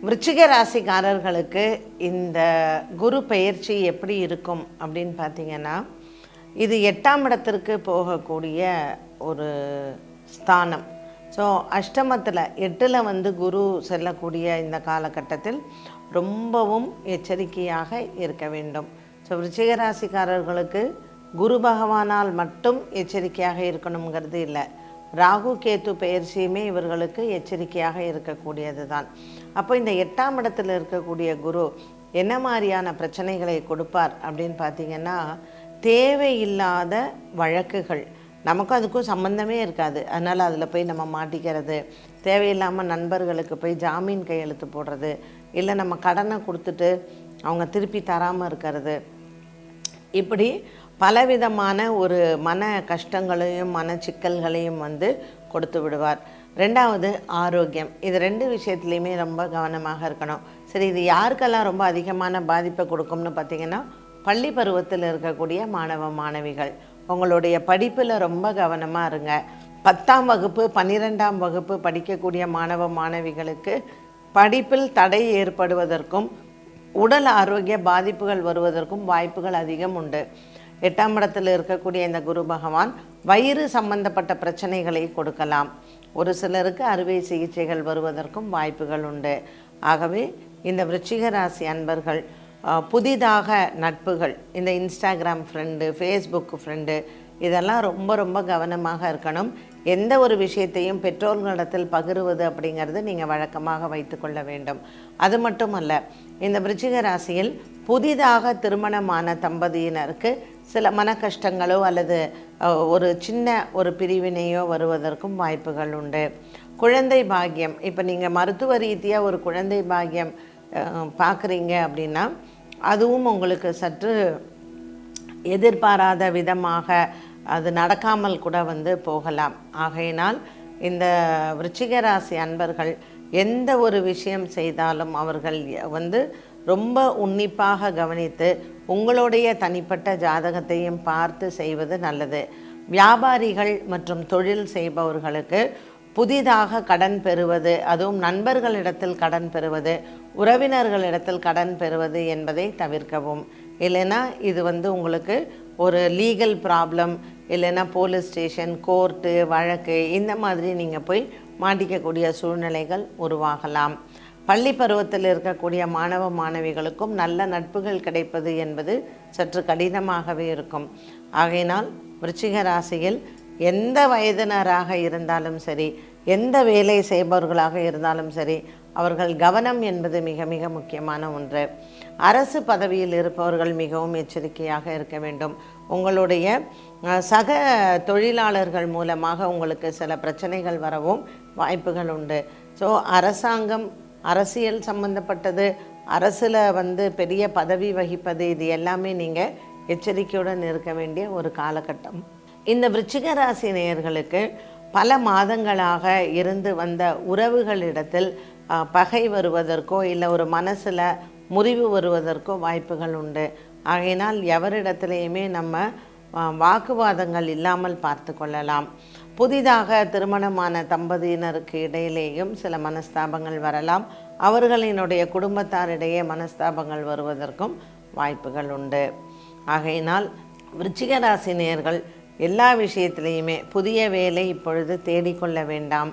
விருச்சிக ராசிக்காரர்களுக்கு இந்த குரு பெயர்ச்சி எப்படி இருக்கும் அப்படின்னு பார்த்தீங்கன்னா, இது 8ஆம் இடத்திற்கு போகக்கூடிய ஒரு ஸ்தானம். ஸோ அஷ்டமத்தில் 8ல் வந்து குரு செல்லக்கூடிய இந்த காலகட்டத்தில் ரொம்பவும் எச்சரிக்கையாக இருக்க வேண்டும். ஸோ விருச்சிக ராசிக்காரர்களுக்கு குரு பகவானால் மட்டும் எச்சரிக்கையாக இருக்கணுங்கிறது இல்லை, ராகு கேத்து பெயர்ச்சியுமே இவர்களுக்கு எச்சரிக்கையாக இருக்கக்கூடியது தான். அப்போ இந்த 8ஆம் இடத்தில் இருக்கக்கூடிய குரு என்ன மாதிரியான பிரச்சனைகளை கொடுப்பார் அப்படின்னு பார்த்திங்கன்னா, தேவையில்லாத வழக்குகள், நமக்கும் அதுக்கும் சம்மந்தமே இருக்காது, அதனால் அதில் போய் நம்ம மாட்டிக்கிறது, தேவையில்லாமல் நண்பர்களுக்கு போய் ஜாமீன் கையெழுத்து போடுறது, இல்லை நம்ம கடனை கொடுத்துட்டு அவங்க திருப்பி தராமல் இருக்கிறது, இப்படி பலவிதமான ஒரு மன கஷ்டங்களையும் மன சிக்கல்களையும் வந்து கொடுத்து விடுவார். ரெண்டாவது ஆரோக்கியம். இது 2 விஷயத்துலையுமே ரொம்ப கவனமாக இருக்கணும். சரி, இது யாருக்கெல்லாம் ரொம்ப அதிகமான பாதிப்பை கொடுக்கும்னு பார்த்திங்கன்னா, பள்ளி பருவத்தில் இருக்கக்கூடிய மாணவ மாணவிகள், உங்களுடைய படிப்பில் ரொம்ப கவனமாக இருங்க. 10ஆம் வகுப்பு 12ஆம் வகுப்பு படிக்கக்கூடிய மாணவ மாணவிகளுக்கு படிப்பில் தடை ஏற்படுவதற்கும் உடல் ஆரோக்கிய பாதிப்புகள் வருவதற்கும் வாய்ப்புகள் அதிகம் உண்டு. 8ஆம் இடத்தில் இருக்கக்கூடிய இந்த குரு பகவான் வயிறு சம்பந்தப்பட்ட பிரச்சனைகளை கொடுக்கலாம். ஒரு சிலருக்கு அறுவை சிகிச்சைகள் வருவதற்கும் வாய்ப்புகள் உண்டு. ஆகவே இந்த விருச்சிக ராசி அன்பர்கள் புதிதாக நட்புகள், இந்த இன்ஸ்டாகிராம் ஃப்ரெண்டு, ஃபேஸ்புக் ஃப்ரெண்டு, இதெல்லாம் ரொம்ப ரொம்ப கவனமாக இருக்கணும். எந்த ஒரு விஷயத்தையும் பெற்றோர்களிடத்தில் பகிர்வது அப்படிங்கிறது நீங்கள் வழக்கமாக வைத்து கொள்ள வேண்டும். அது மட்டுமல்ல, இந்த விருச்சிக ராசியில் புதிதாக திருமணமான தம்பதியினருக்கு சில மன கஷ்டங்களோ அல்லது ஒரு சின்ன ஒரு பிரிவினையோ வருவதற்கும் வாய்ப்புகள் உண்டு. குழந்தை பாக்கியம், இப்போ நீங்கள் மருத்துவ ரீதியாக ஒரு குழந்தை பாக்கியம் பார்க்குறீங்க அப்படின்னா, அதுவும் உங்களுக்கு சற்று எதிர்பாராத விதமாக அது நடக்காமல் கூட வந்து போகலாம். ஆகையினால் இந்த விருச்சிக ராசி அன்பர்கள் எந்த ஒரு விஷயம் செய்தாலும் அவர்கள் வந்து ரொம்ப உன்னிப்பாக கவனித்து உங்களுடைய தனிப்பட்ட ஜாதகத்தையும் பார்த்து செய்வது நல்லது. வியாபாரிகள் மற்றும் தொழில் செய்பவர்களுக்கு புதிதாக கடன் பெறுவது, அதுவும் நண்பர்களிடத்தில் கடன் பெறுவது, உறவினர்களிடத்தில் கடன் பெறுவது என்பதை தவிர்க்கவும். இல்லைன்னா இது வந்து உங்களுக்கு ஒரு லீகல் ப்ராப்ளம், இல்லைன்னா போலீஸ் ஸ்டேஷன், கோர்ட்டு, வழக்கு, இந்த மாதிரி நீங்கள் போய் மாட்டிக்கக்கூடிய சூழ்நிலைகள் உருவாகலாம். பள்ளி பருவத்தில் இருக்கக்கூடிய மாணவ மாணவிகளுக்கும் நல்ல நட்புகள் கிடைப்பது என்பது சற்று கடினமாகவே இருக்கும். ஆகையினால் விருச்சிக ராசியில் எந்த வயதினராக இருந்தாலும் சரி, எந்த வேலை செய்பவர்களாக இருந்தாலும் சரி, அவர்கள் கவனம் என்பது மிக மிக முக்கியமான ஒன்று. அரசு பதவியில் இருப்பவர்கள் மிகவும் எச்சரிக்கையாக இருக்க வேண்டும். உங்களுடைய சக தொழிலாளர்கள் மூலமாக உங்களுக்கு சில பிரச்சனைகள் வரவும் வாய்ப்புகள் உண்டு. ஸோ அரசாங்கம், அரசியல் சம்பந்தப்பட்டது, அரசில் வந்து பெரிய பதவி வகிப்பது, இது எல்லாமே நீங்கள் எச்சரிக்கையுடன் இருக்க வேண்டிய ஒரு காலகட்டம். இந்த விருச்சிக ராசி நேயர்களுக்கு பல மாதங்களாக இருந்து வந்த உறவுகளிடத்தில் பகை வருவதற்கோ இல்லை ஒரு மனசில் முறிவு வருவதற்கோ வாய்ப்புகள் உண்டு. ஆகையினால் எவரிடத்திலையுமே நம்ம வாக்குவாதங்கள் இல்லாமல் பார்த்து கொள்ளலாம். புதிதாக திருமணமான தம்பதியினருக்கு இடையிலேயும் சில மனஸ்தாபங்கள் வரலாம். அவர்களினுடைய குடும்பத்தாரிடையே மனஸ்தாபங்கள் வருவதற்கும் வாய்ப்புகள் உண்டு. ஆகையினால் விருச்சிக ராசி நேயர்கள் எல்லா விஷயத்திலையுமே புதிய வேலை இப்பொழுது தேடிக்கொள்ள வேண்டாம்.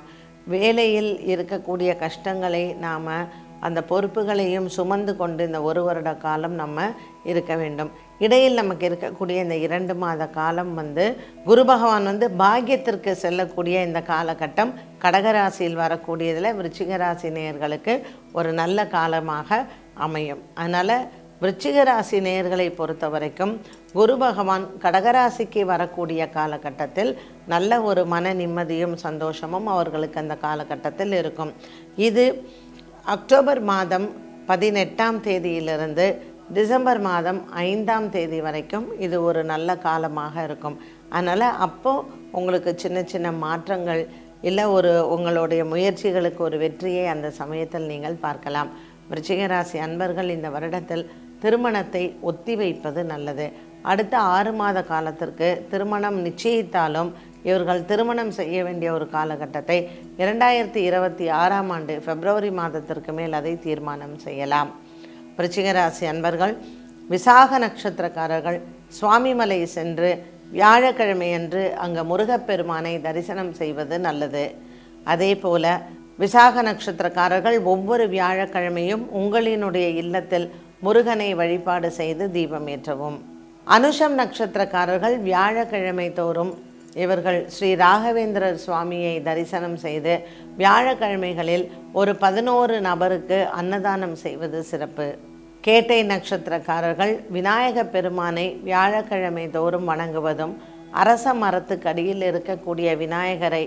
வேலையில் இருக்கக்கூடிய கஷ்டங்களை நாம் அந்த பொறுப்புகளையும் சுமந்து கொண்டு இந்த 1 வருட காலம் நம்ம இருக்க வேண்டும். இடையில் நமக்கு இருக்கக்கூடிய இந்த 2 மாத காலம் வந்து குரு பகவான் வந்து பாக்கியத்திற்கு செல்லக்கூடிய இந்த காலகட்டம் கடகராசியில் வரக்கூடியதில் விருச்சிக ராசி நேயர்களுக்கு ஒரு நல்ல காலமாக அமையும். அதனால் விருச்சிக ராசி நேயர்களை பொறுத்த வரைக்கும் குரு பகவான் கடகராசிக்கு வரக்கூடிய காலகட்டத்தில் நல்ல ஒரு மன நிம்மதியும் சந்தோஷமும் அவர்களுக்கு அந்த காலகட்டத்தில் இருக்கும். இது அக்டோபர் மாதம் 18ஆம் தேதியிலிருந்து டிசம்பர் மாதம் 5ஆம் தேதி வரைக்கும் இது ஒரு நல்ல காலமாக இருக்கும். அதனால் அப்போது உங்களுக்கு சின்ன சின்ன மாற்றங்கள் இல்லை உங்களுடைய முயற்சிகளுக்கு ஒரு வெற்றியை அந்த சமயத்தில் நீங்கள் பார்க்கலாம். விருச்சிக ராசி அன்பர்கள் இந்த வருடத்தில் திருமணத்தை ஒத்தி வைப்பது நல்லது. அடுத்த 6 மாத காலத்திற்கு திருமணம் நிச்சயித்தாலும் இவர்கள் திருமணம் செய்ய வேண்டிய ஒரு காலகட்டத்தை 2026ஆம் ஆண்டு பிப்ரவரி மாதத்திற்கு மேல் அதை தீர்மானம் செய்யலாம். விருச்சிக ராசி அன்பர்கள், விசாக நட்சத்திரக்காரர்கள் சுவாமிமலை சென்று வியாழக்கிழமையன்று அங்கே முருகப்பெருமானை தரிசனம் செய்வது நல்லது. அதே போல விசாக நட்சத்திரக்காரர்கள் ஒவ்வொரு வியாழக்கிழமையும் உங்களினுடைய இல்லத்தில் முருகனை வழிபாடு செய்து தீபம் ஏற்றவும். அனுஷம் நட்சத்திரக்காரர்கள் வியாழக்கிழமை தோறும் இவர்கள் ஸ்ரீ ராகவேந்திரர் சுவாமியை தரிசனம் செய்து வியாழக்கிழமைகளில் ஒரு 11 நபருக்கு அன்னதானம் செய்வது சிறப்பு. கேட்டை நட்சத்திரக்காரர்கள் விநாயக பெருமானை வியாழக்கிழமை தோறும் வணங்குவதும் அரச மரத்துக்கடியில் இருக்கக்கூடிய விநாயகரை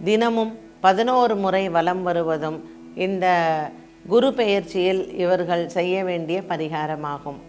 தினமும் 11 முறை வலம் வருவதும் இந்த குரு பெயர்ச்சியில் இவர்கள் செய்ய வேண்டிய பரிகாரமாகும்.